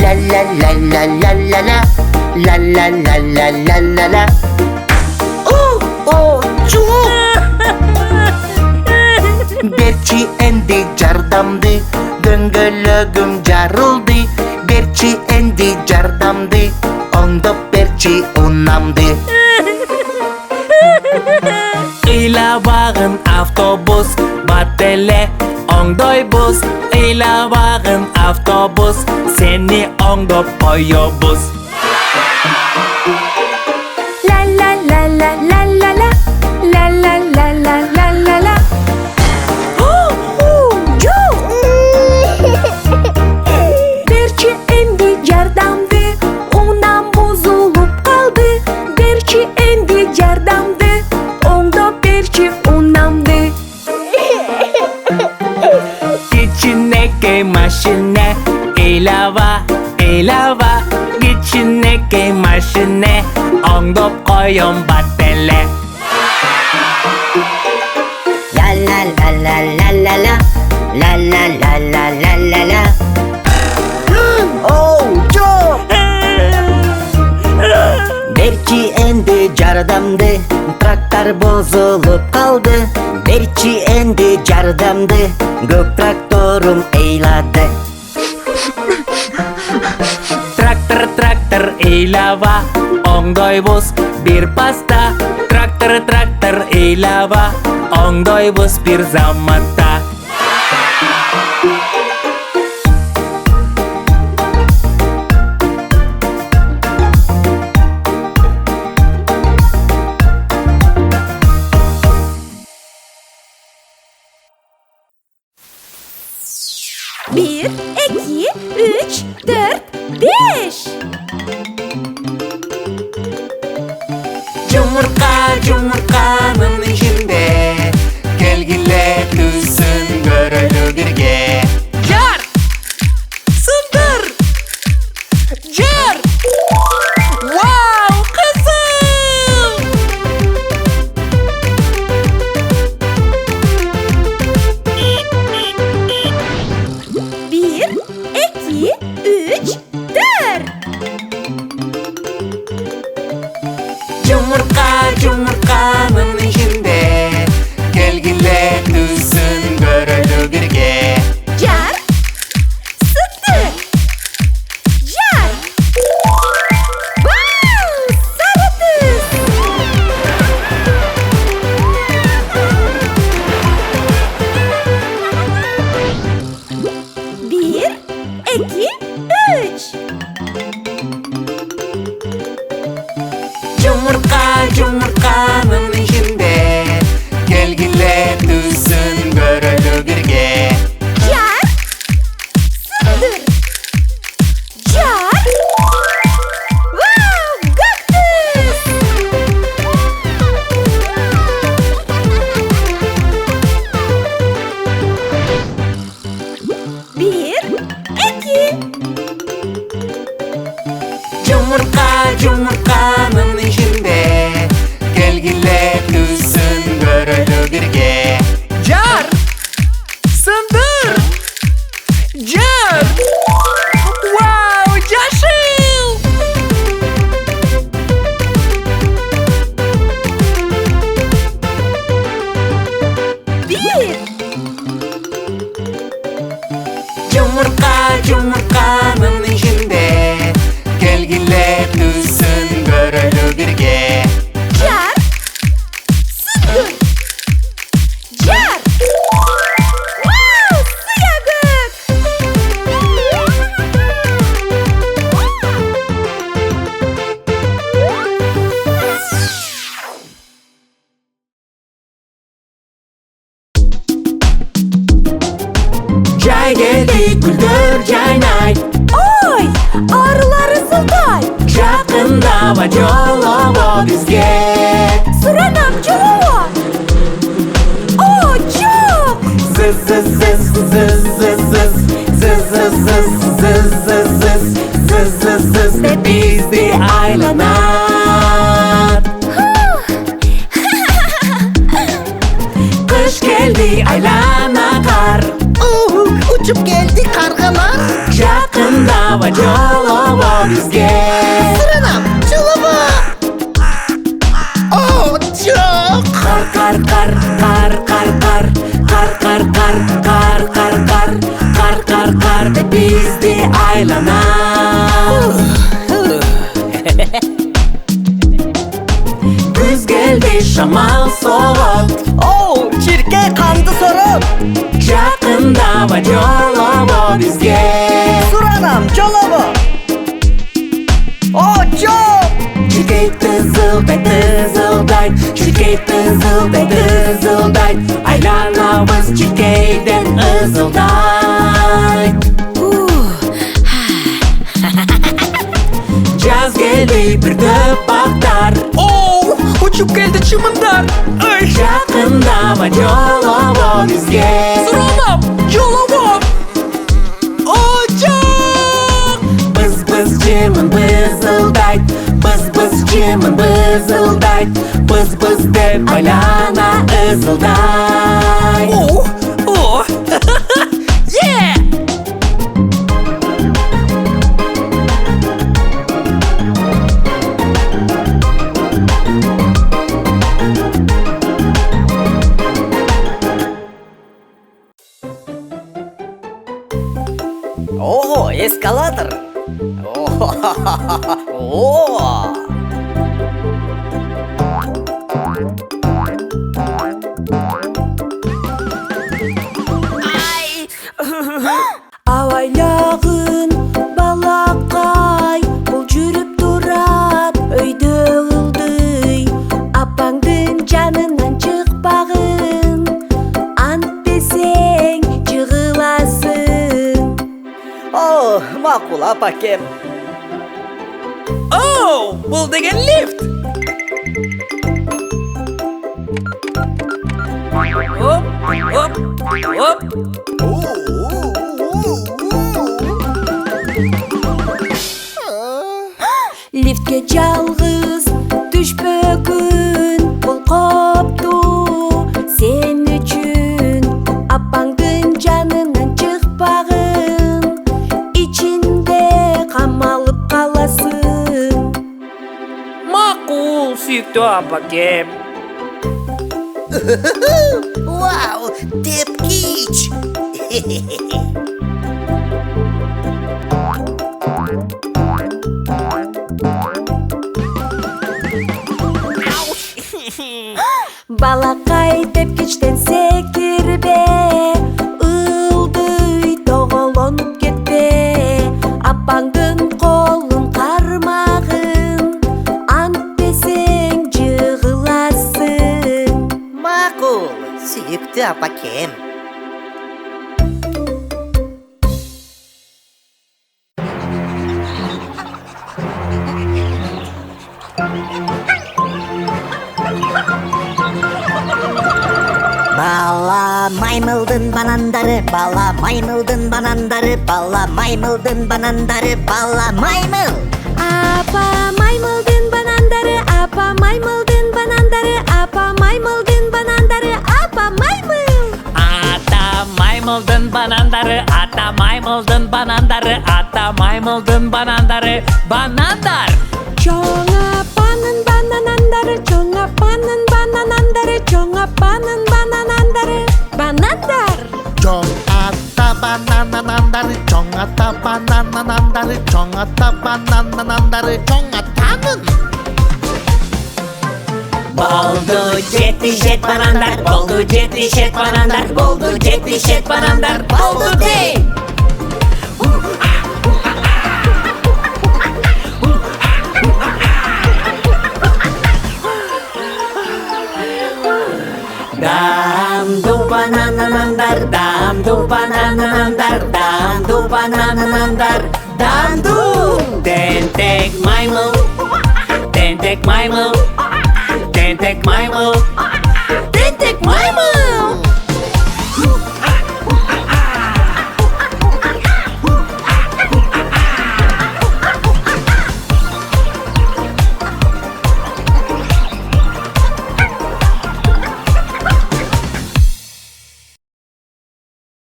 La la la la la la la. La la la la la la la. Берчи энди жардамды, дөңгөлөгүм жарылды. Берчи энди жардамды, оңдоп берчи унамды. Ыйлабагын автобус, бат эле оңдойбуз. Ыйлабагын автобус, сени оңдоп коёбуз. La la la la la la la. La la la la la la la. Берчи энди жардамды, унам бузулуп калды. Берчи энди жардамды, оңдоп берчи унамды. Кичинекей машине, ыйлаба, ыйлаба. Кичинекей машине, оңдоп коём бат эле. La la la la la la la. La la la la la la la. Берчи энди жардамды, трактор бузулуп калды. Берчи энди жардамды, көк тракторум ыйлады. Трактор, трактор, ыйлаба, оңдойбуз бир паста. Трактор, трактор, ыйлаба, оңдойбуз бир заматта. Bir, iki, üç, dört, beş. Жумурка, жумурканын ичинде, келгиле түссүн көрөлү бирге. Жар! Сындыр! Жар! Вау, кызым! Bir, iki, üç, dört. Жумурка, жумурканын ичинде, келгиле түссүн көрөлү бирге. Jar, sıktır. Jar. Wow, sarı kız. Bir, iki, üç. Жумурка, жумурканын ичинде, келгиле түссүн көрөлү бирге. Jar, sıktır. Jar. Wow, kaktüs. Bir, iki. Жумурка, жумурканын ичинде, келгиле түссүн көрөлү бирге. Жар! Сындыр! Жар! Вау, жашыл! Bir, Жумурка, жумурканын ичинде, келгиле түссүн көрөлү бирге. jar, sıktır. Jar. Wow, sıcacık. Жай келди, гүлдөр жайнайт. Oy, arılar ısılday. Жакындава жолобо бизге. Sıranak çoğu. Oh, çok. Zız zız zız zız zız zız zız zız zız zız zız zız zız zız zız de bizdi aylanar. Kış geldi aylana kar. Uçup geldi kargalar. Yakında var bizdi aylana. Kuz geldi şamal soğuk. Oh, çirke kandı sorun. Жақында va jolovo bizga. Suranam jolovo. Oh, çok. Çirkey tızılday, çirkey tızılday. Aylanamiz çirkeyden ızılday. Jaz geldi bir döpaktar. Oh, uçup geldi çımındar. Ay. Жақында va jolovo bizga. Suranam jolovo. Oh, çok. Bız cımın bızıldayt, bız cımın bızıldayt. Bız dep aylana ızıldayt. Oh, oh. Yeah. Oh, eskalator. Oh. Oh. Ay. Avaylagın balakay Bul жүрүп турат өйдө ылдый Апаңдын жанынан чыкпагын Ант десең жыгыласың Oh, makul apakem. Oh, bul degen lift. Hop, hop, hop. Лифтке жалгыз түшпөгүн Бул копту сен үчүн Апаңдын жанынан чыкпагын Ичинде камалып каласың Makul sүйүктүү апакем. Wow, tepkiç. Балакай тепкичтен секирбе Ылдый тоголонуп кетпе Апаңдын колун кармагын Ант десең жыгыласың Makul, suyuktü apakem. Bala maymıldın banandarı, bala maymıldın banandarı, bala maymıldın banandarı, bala maymıl. Апа маймылдын банандары Апа маймылдын банандары Апа маймылдын банандары Апа маймыл Ата maymıldın banandarı, ata maymıldın banandarı, ata maymıldın banandarı, banandar. Чоң апанын бананандары Чоң апанын бананандары Чоң апанын бананандары Банандар Чоң ата бананандары, чоң ата бананандары, чоң ата бананандары, чоң атанын. Boldu jetli jet banandar, boldu jetli jet banandar, boldu jetli jet banandar, boldu de. Dam du bananandar, dam du bananandar, dam du bananandar, dam du. Tentek maymıl, tentek maymıl, tentek maymıl.